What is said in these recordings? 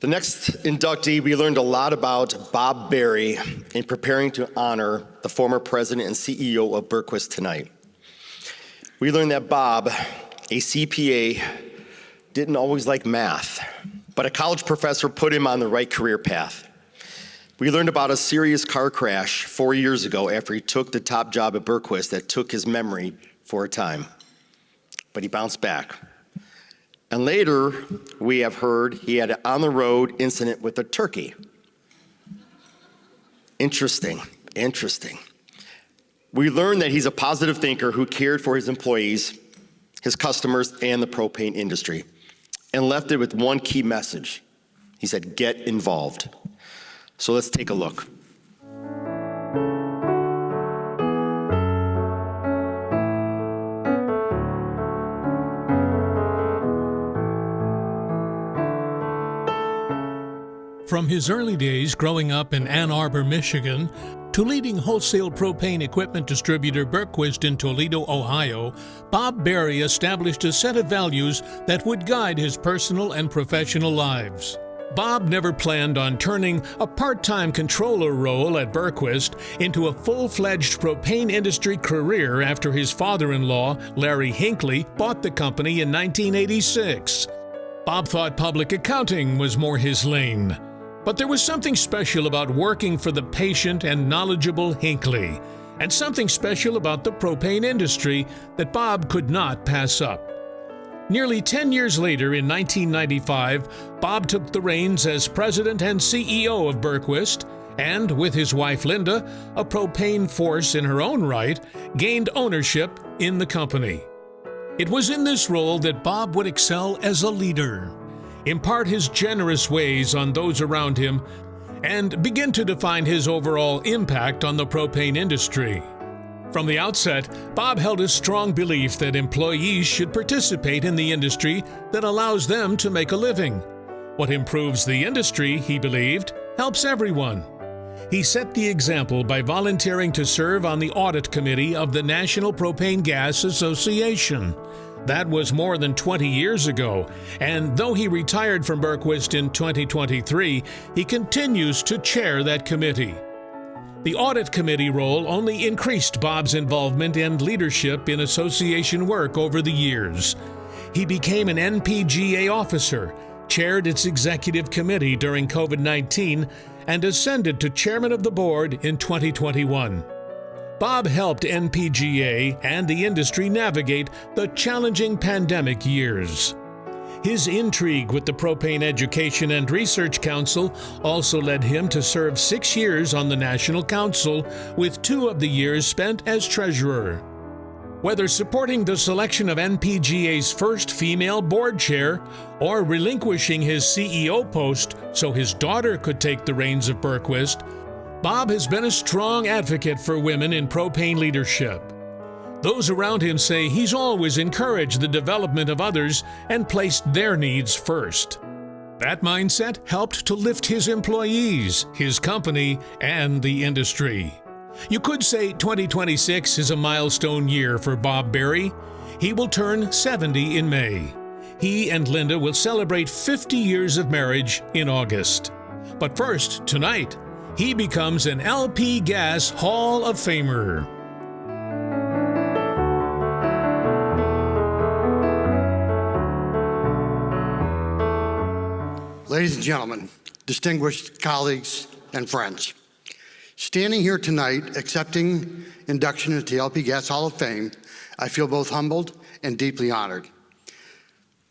The next inductee, we learned a lot about Bob Berry in preparing to honor the former president and CEO of Berquist tonight. We learned that Bob, a CPA, didn't always like math, but a college professor put him on the right career path. We learned about a serious car crash 4 years ago after he took the top job at Berquist that took his memory for a time, but he bounced back. And later, we have heard he had an on-the-road incident with a turkey. Interesting. We learned that he's a positive thinker who cared for his employees, his customers, and the propane industry, and left it with one key message. He said, get involved. So let's take a look. From his early days growing up in Ann Arbor, Michigan, to leading wholesale propane equipment distributor Berquist in Toledo, Ohio, Bob Berry established a set of values that would guide his personal and professional lives. Bob never planned on turning a part-time controller role at Berquist into a full-fledged propane industry career after his father-in-law, Larry Hinckley, bought the company in 1986. Bob thought public accounting was more his lane. But there was something special about working for the patient and knowledgeable Hinckley, and something special about the propane industry that Bob could not pass up. Nearly 10 years later, in 1995, Bob took the reins as president and CEO of Berquist, and with his wife Linda, a propane force in her own right, gained ownership in the company. It was in this role that Bob would excel as a leader, impart his generous ways on those around him, and begin to define his overall impact on the propane industry. From the outset, Bob held a strong belief that employees should participate in the industry that allows them to make a living. What improves the industry, he believed, helps everyone. He set the example by volunteering to serve on the audit committee of the National Propane Gas Association. That was more than 20 years ago, and though he retired from Berquist in 2023, he continues to chair that committee. The audit committee role only increased Bob's involvement and leadership in association work over the years. He became an NPGA officer, chaired its executive committee during COVID-19, and ascended to chairman of the board in 2021. Bob helped NPGA and the industry navigate the challenging pandemic years. His intrigue with the Propane Education and Research Council also led him to serve 6 years on the National Council, with 2 of the years spent as treasurer. Whether supporting the selection of NPGA's first female board chair or relinquishing his CEO post so his daughter could take the reins of Berquist, Bob has been a strong advocate for women in propane leadership. Those around him say he's always encouraged the development of others and placed their needs first. That mindset helped to lift his employees, his company, and the industry. You could say 2026 is a milestone year for Bob Berry. He will turn 70 in May. He and Linda will celebrate 50 years of marriage in August. But first, tonight, he becomes an LP Gas Hall of Famer. Ladies and gentlemen, distinguished colleagues and friends, standing here tonight accepting induction into the LP Gas Hall of Fame, I feel both humbled and deeply honored.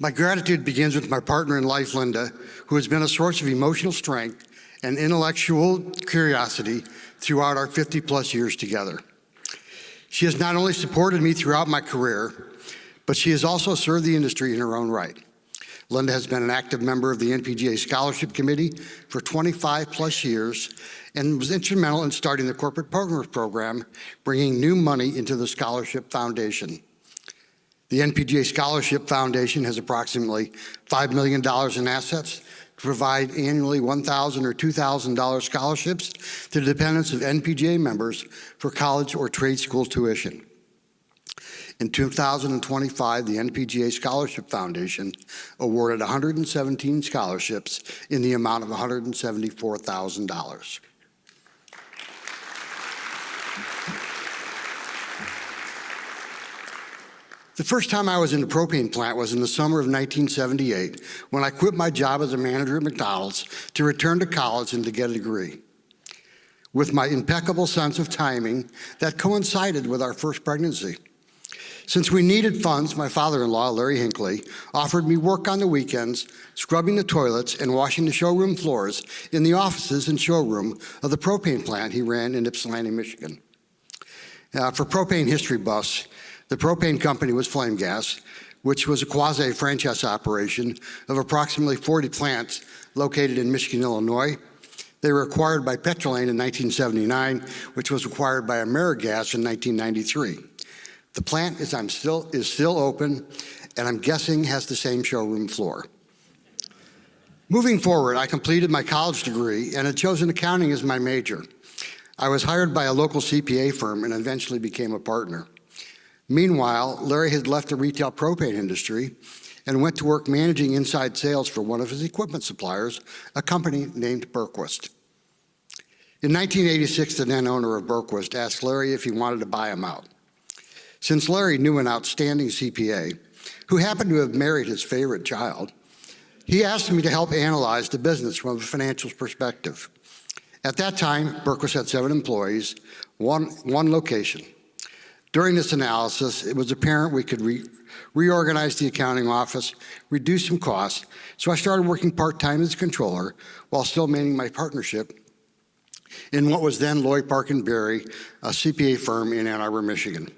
My gratitude begins with my partner in life, Linda, who has been a source of emotional strength and intellectual curiosity throughout our 50-plus years together. She has not only supported me throughout my career, but she has also served the industry in her own right. Linda has been an active member of the NPGA Scholarship Committee for 25-plus years and was instrumental in starting the Corporate Partners Program, bringing new money into the Scholarship Foundation. The NPGA Scholarship Foundation has approximately $5 million in assets to provide annually $1,000 or $2,000 scholarships to the dependents of NPGA members for college or trade school tuition. In 2025, the NPGA Scholarship Foundation awarded 117 scholarships in the amount of $174,000. The first time I was in the propane plant was in the summer of 1978 when I quit my job as a manager at McDonald's to return to college and to get a degree. With my impeccable sense of timing, that coincided with our first pregnancy. Since we needed funds, my father-in-law, Larry Hinckley, offered me work on the weekends, scrubbing the toilets and washing the showroom floors in the offices and showroom of the propane plant he ran in Ypsilanti, Michigan. For propane history buffs, the propane company was Flame Gas, which was a quasi-franchise operation of approximately 40 plants located in Michigan, Illinois. They were acquired by Petrolane in 1979, which was acquired by AmeriGas in 1993. The plant is still open, and I'm guessing has the same showroom floor. Moving forward, I completed my college degree and had chosen accounting as my major. I was hired by a local CPA firm and eventually became a partner. Meanwhile, Larry had left the retail propane industry and went to work managing inside sales for one of his equipment suppliers, a company named Berquist. In 1986, the then owner of Berquist asked Larry if he wanted to buy him out. Since Larry knew an outstanding CPA, who happened to have married his favorite child, he asked me to help analyze the business from a financial perspective. At that time, Berquist had 7 employees, one location. During this analysis, it was apparent we could reorganize the accounting office, reduce some costs, so I started working part-time as a controller while still managing my partnership in what was then Lloyd Park & Berry, a CPA firm in Ann Arbor, Michigan.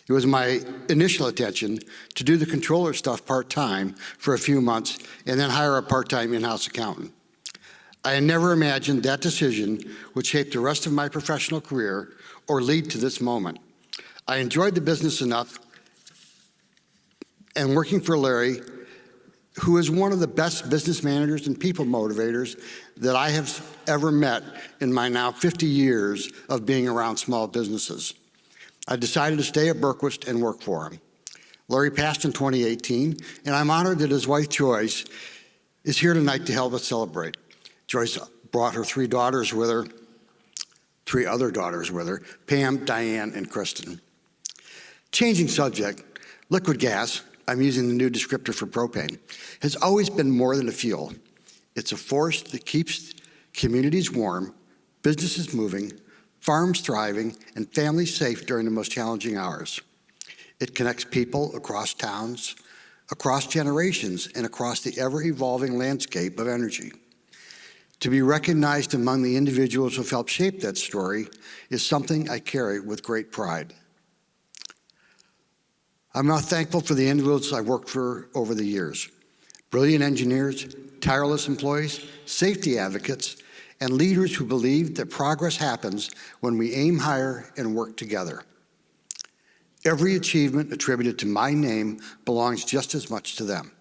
It was my initial intention to do the controller stuff part-time for a few months and then hire a part-time in-house accountant. I had never imagined that decision would shape the rest of my professional career or lead to this moment. I enjoyed the business enough and working for Larry, who is one of the best business managers and people motivators that I have ever met in my now 50 years of being around small businesses. I decided to stay at Berquist and work for him. Larry passed in 2018, and I'm honored that his wife, Joyce, is here tonight to help us celebrate. Joyce brought her 3 daughters with her, 3 other daughters with her, Pam, Diane, and Kristen. Changing subject, liquid gas, I'm using the new descriptor for propane, has always been more than a fuel. It's a force that keeps communities warm, businesses moving, farms thriving, and families safe during the most challenging hours. It connects people across towns, across generations, and across the ever-evolving landscape of energy. To be recognized among the individuals who have helped shape that story is something I carry with great pride. I'm now thankful for the individuals I've worked for over the years. Brilliant engineers, tireless employees, safety advocates, and leaders who believe that progress happens when we aim higher and work together. Every achievement attributed to my name belongs just as much to them.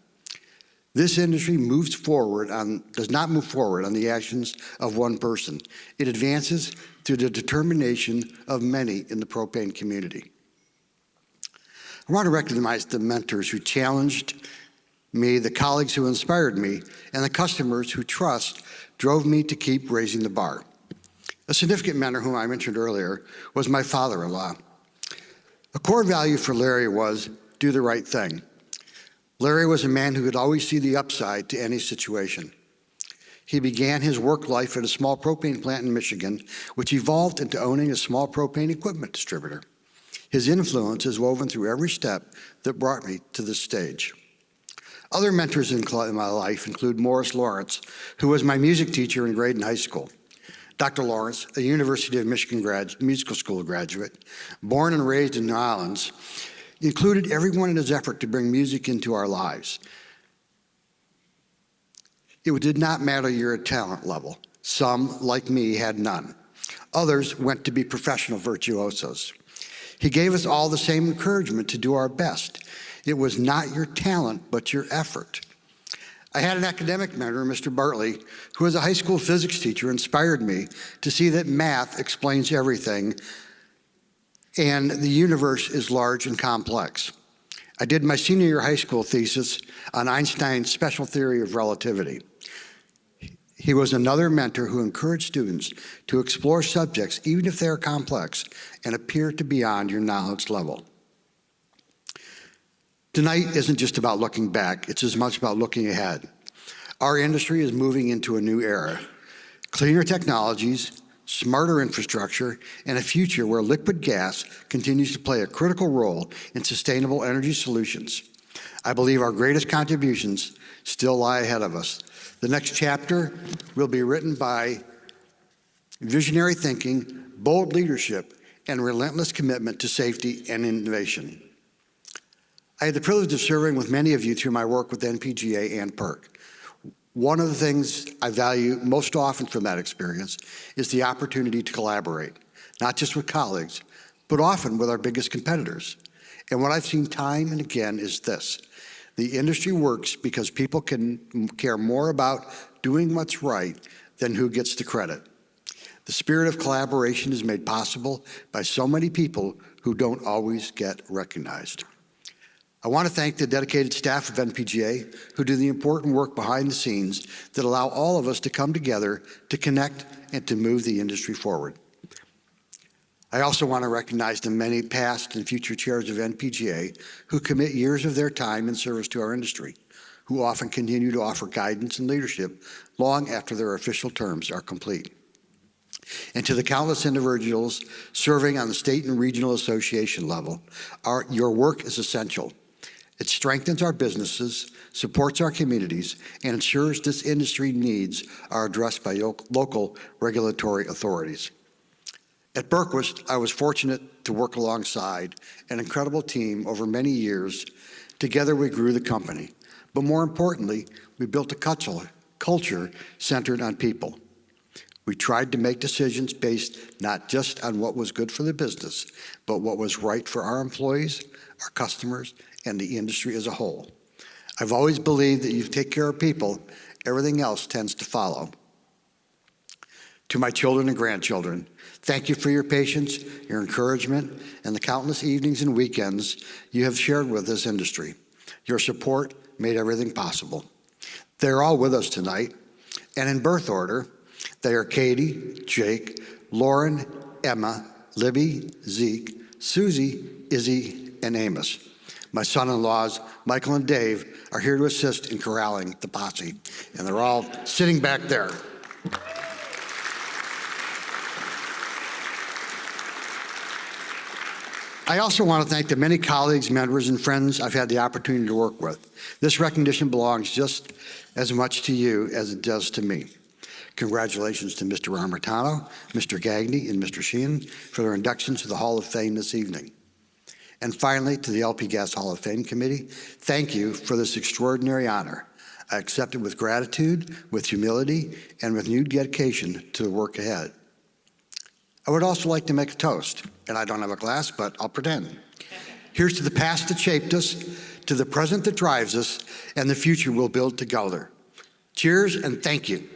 This industry does not move forward on the actions of one person. It advances through the determination of many in the propane community. I want to recognize the mentors who challenged me, the colleagues who inspired me, and the customers who trust drove me to keep raising the bar. A significant mentor whom I mentioned earlier was my father-in-law. A core value for Larry was do the right thing. Larry was a man who could always see the upside to any situation. He began his work life at a small propane plant in Michigan, which evolved into owning a small propane equipment distributor. His influence is woven through every step that brought me to this stage. Other mentors in my life include Morris Lawrence, who was my music teacher in grade and high school. Dr. Lawrence, a University of Michigan musical school graduate, born and raised in New Orleans, included everyone in his effort to bring music into our lives. It did not matter your talent level. Some, like me, had none. Others went to be professional virtuosos. He gave us all the same encouragement to do our best. It was not your talent, but your effort. I had an academic mentor, Mr. Bartley, who as a high school physics teacher inspired me to see that math explains everything and the universe is large and complex. I did my senior year high school thesis on Einstein's special theory of relativity. He was another mentor who encouraged students to explore subjects, even if they are complex and appear to be beyond your knowledge level. Tonight isn't just about looking back, it's as much about looking ahead. Our industry is moving into a new era. Cleaner technologies, smarter infrastructure, and a future where liquid gas continues to play a critical role in sustainable energy solutions. I believe our greatest contributions still lie ahead of us. The next chapter will be written by visionary thinking, bold leadership, and relentless commitment to safety and innovation. I had the privilege of serving with many of you through my work with NPGA and PERC. One of the things I value most often from that experience is the opportunity to collaborate, not just with colleagues, but often with our biggest competitors. And what I've seen time and again is this: the industry works because people can care more about doing what's right than who gets the credit. The spirit of collaboration is made possible by so many people who don't always get recognized. I want to thank the dedicated staff of NPGA who do the important work behind the scenes that allow all of us to come together to connect and to move the industry forward. I also want to recognize the many past and future chairs of NPGA who commit years of their time and service to our industry, who often continue to offer guidance and leadership long after their official terms are complete. And to the countless individuals serving on the state and regional association level, your work is essential. It strengthens our businesses, supports our communities, and ensures this industry needs are addressed by local regulatory authorities. At Berquist, I was fortunate to work alongside an incredible team over many years. Together, we grew the company. But more importantly, we built a culture centered on people. We tried to make decisions based not just on what was good for the business, but what was right for our employees, our customers, and the industry as a whole. I've always believed that you take care of people, everything else tends to follow. To my children and grandchildren, thank you for your patience, your encouragement, and the countless evenings and weekends you have shared with this industry. Your support made everything possible. They're all with us tonight, and in birth order, they are Katie, Jake, Lauren, Emma, Libby, Zeke, Susie, Izzy, and Amos. My son-in-laws, Michael and Dave, are here to assist in corralling the posse, and they're all sitting back there. I also want to thank the many colleagues, members, and friends I've had the opportunity to work with. This recognition belongs just as much to you as it does to me. Congratulations to Mr. Armitano, Mr. Gagny, and Mr. Sheehan for their inductions to the Hall of Fame this evening. And finally, to the LP Gas Hall of Fame Committee, thank you for this extraordinary honor. I accept it with gratitude, with humility, and with new dedication to the work ahead. I would also like to make a toast, and I don't have a glass, but I'll pretend. Here's to the past that shaped us, to the present that drives us, and the future we'll build together. Cheers and thank you.